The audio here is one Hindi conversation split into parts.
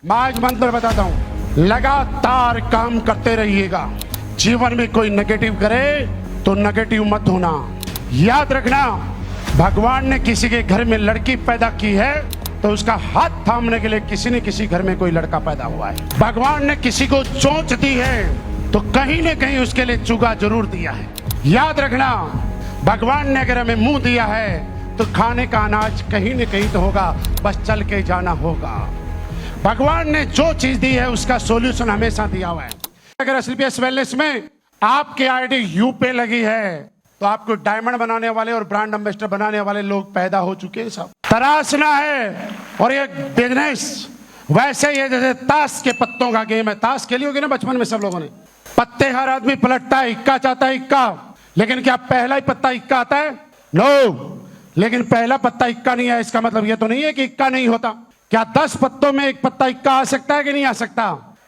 मैं आज मंत्र बताता हूँ, लगातार काम करते रहिएगा। जीवन में कोई नेगेटिव करे तो नेगेटिव मत होना। याद रखना, भगवान ने किसी के घर में लड़की पैदा की है तो उसका हाथ थामने के लिए किसी न किसी घर में कोई लड़का पैदा हुआ है। भगवान ने किसी को चोंच दी है तो कहीं न कहीं उसके लिए चुगा जरूर दिया है। याद रखना, भगवान ने अगर हमें मुंह दिया है तो खाने का अनाज कहीं न कहीं तो होगा, बस चल के जाना होगा। भगवान ने जो चीज दी है उसका सॉल्यूशन हमेशा दिया हुआ है। अगर एसएलपीएस वेलनेस में आपकी आईडी यू पे लगी है तो आपको डायमंड बनाने वाले और ब्रांड एम्बेसडर बनाने वाले लोग पैदा हो चुके हैं। सब तराशना है और ये बिजनेस वैसे ही है जैसे ताश के पत्तों का गेम है। ताश खेली होगी ना बचपन में सब लोगों ने। पत्ते हर आदमी पलटता है, इक्का चाहता है इक्का, लेकिन क्या पहला ही पत्ता इक्का आता है? नो, लेकिन पहला पत्ता इक्का नहीं है इसका मतलब ये तो नहीं है कि इक्का नहीं होता। क्या 10 पत्तों में एक पत्ता इक्का आ सकता है कि नहीं आ सकता?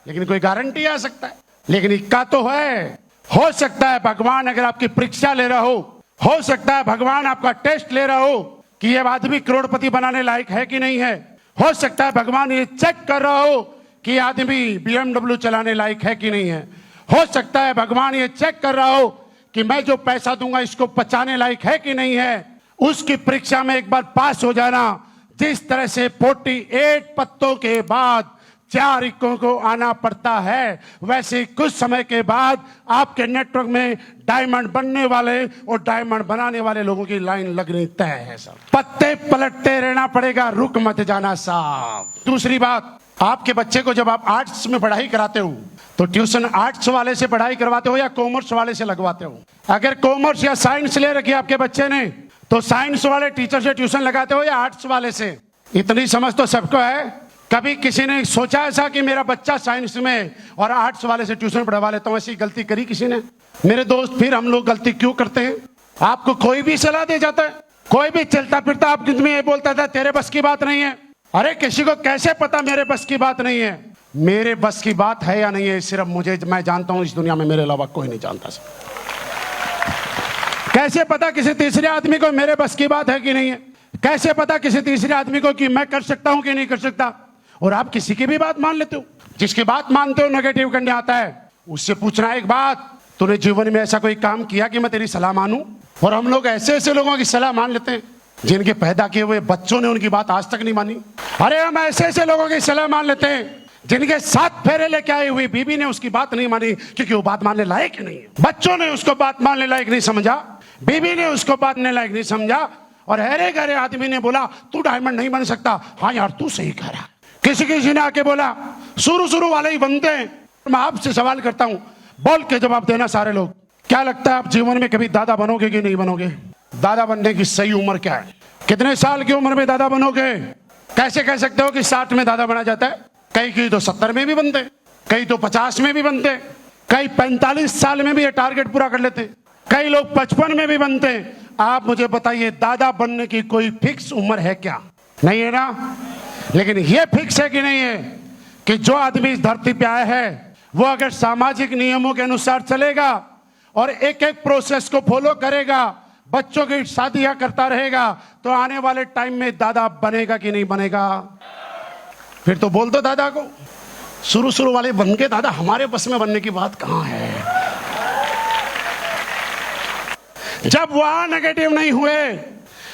लेकिन कोई गारंटी आ सकता है, लेकिन इक्का तो है। हो सकता है भगवान अगर आपकी परीक्षा ले रहा हो सकता है भगवान आपका टेस्ट ले रहा हो कि ये आदमी करोड़पति बनाने लायक है कि नहीं है। हो सकता है भगवान ये चेक कर रहा हो कि आदमी BMW चलाने लायक है कि नहीं है। हो सकता है भगवान ये चेक कर रहा हो कि मैं जो पैसा दूंगा इसको पचाने लायक है कि नहीं है। उसकी परीक्षा में एक बार पास हो जाना। जिस तरह से 48 पत्तों के बाद 4 इक्कों को आना पड़ता है, वैसे कुछ समय के बाद आपके नेटवर्क में डायमंड बनने वाले और डायमंड बनाने वाले लोगों की लाइन लगनी तय है। सब पत्ते पलटते रहना पड़ेगा, रुक मत जाना साहब। दूसरी बात, आपके बच्चे को जब आप आर्ट्स में पढ़ाई कराते हो तो ट्यूशन आर्ट्स वाले से पढ़ाई करवाते हो या कॉमर्स वाले से लगवाते हो? अगर कॉमर्स या साइंस ले रखी आपके बच्चे ने तो साइंस वाले टीचर से ट्यूशन लगाते हो या आर्ट्स वाले से? इतनी समझ तो सबको है। कभी किसी ने सोचा ऐसा कि मेरा बच्चा साइंस में और आर्ट्स वाले से ट्यूशन पढ़वा लेता हूं? ऐसी गलती करी किसी ने? मेरे दोस्त, फिर हम लोग गलती क्यों करते हैं? आपको कोई भी सलाह दे जाता है, कोई भी चलता फिरता आपके में ये बोलता था तेरे बस की बात नहीं है। अरे किसी को कैसे पता मेरे बस की बात नहीं है? मेरे बस की बात है या नहीं है सिर्फ मैं जानता हूं, इस दुनिया में मेरे अलावा कोई नहीं जानता। कैसे पता किसी तीसरे आदमी को मेरे बस की बात है कि नहीं है? कैसे पता किसी तीसरे आदमी को कि मैं कर सकता हूं कि नहीं कर सकता? और आप किसी की भी बात मान लेते हो। जिसकी बात मानते हो नेगेटिव करने आता है, उससे पूछना एक बात, तूने जीवन में ऐसा कोई काम किया कि मैं तेरी सलाह मानूं? और हम लोग ऐसे ऐसे लोगों की सलाह मान लेते हैं जिनके पैदा किए हुए बच्चों ने उनकी बात आज तक नहीं मानी। अरे हम ऐसे ऐसे लोगों की सलाह मान लेते हैं जिनके 7 फेरे लेके आई हुई बीबी ने उसकी बात नहीं मानी क्योंकि वो बात मानने लायक ही नहीं है। बच्चों ने उसको बात मानने लायक नहीं समझा, बीबी ने उसको बात मानने लायक नहीं समझा, और हरे घरे आदमी ने बोला तू डायमंड नहीं बन सकता। हाँ यार तू सही कह रहा। किसी ने आके बोला, शुरू वाले ही बनते हैं। मैं आपसे सवाल करता हूं, बोल के जवाब देना सारे लोग। क्या लगता है आप जीवन में कभी दादा बनोगे कि नहीं बनोगे? दादा बनने की सही उम्र क्या है? कितने साल की उम्र में दादा बनोगे? कैसे कह सकते हो कि 60 में दादा बना जाता है? कई तो 70 में भी बनते, कई तो 50 में भी बनते, कई 45 साल में भी ये टारगेट पूरा कर लेते, कई लोग 55 में भी बनते। आप मुझे बताइए, दादा बनने की कोई फिक्स उम्र है क्या? नहीं है ना। लेकिन यह फिक्स है कि नहीं है कि जो आदमी इस धरती पे आया है वो अगर सामाजिक नियमों के अनुसार चलेगा और एक एक प्रोसेस को फॉलो करेगा, बच्चों की शादियां करता रहेगा, तो आने वाले टाइम में दादा बनेगा कि नहीं बनेगा? फिर तो बोल दो दादा को। शुरू वाले बन के दादा, हमारे बस में बनने की बात कहां है? जब वहां नेगेटिव नहीं हुए,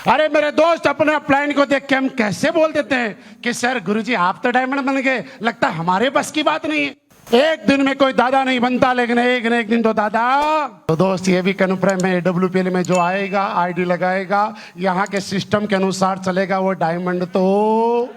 अरे मेरे दोस्त अपने अपलाइन को देख के हम कैसे बोल देते हैं कि सर गुरुजी आप तो डायमंड बन गए, लगता है हमारे बस की बात नहीं है। एक दिन में कोई दादा नहीं बनता, लेकिन एक न एक दिन तो दादा। तो दोस्त ये भी कन्फर्म में WPL में जो आएगा, आईडी लगाएगा, यहाँ के सिस्टम के अनुसार चलेगा, वो डायमंड तो